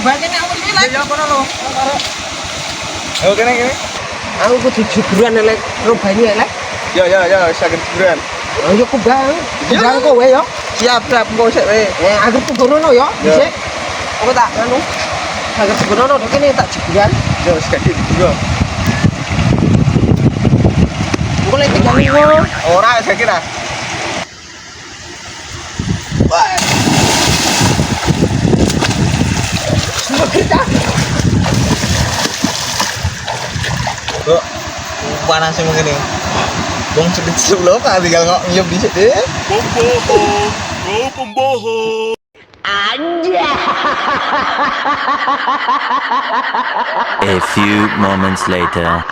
Bagian aku ini lah. Ya kono lho. Ayo kene kene. Aku kudu juburan elek rubahnya elek. Ya, sakit juburan. Ayo kubang. Kubang kowe yo. Siap, engko sik wae. Aku kuburono yo. Dhisik. Aku tak anu. Aku kuburono kene tak juburan. Ya wis gede juga. Aku lagi 35. Ora saya kira. Kita. Kok panas sih mungkin ini. Bong sedikit sebelum kan tinggal nyium di situ. Pembohong, kau pembohong. A few moments later.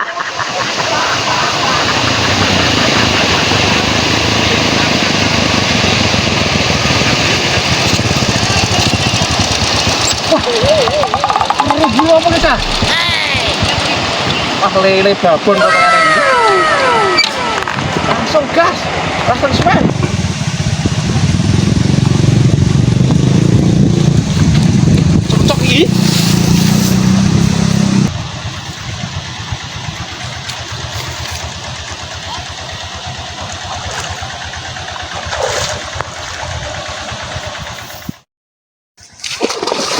Review apa kita? Ah lele babon potongan ini. Langsung gas. Langsung semen. Cocok iki.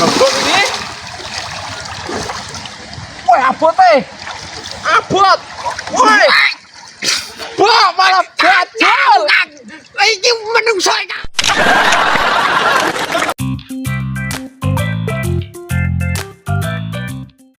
Abot ini. Woi abot Abot.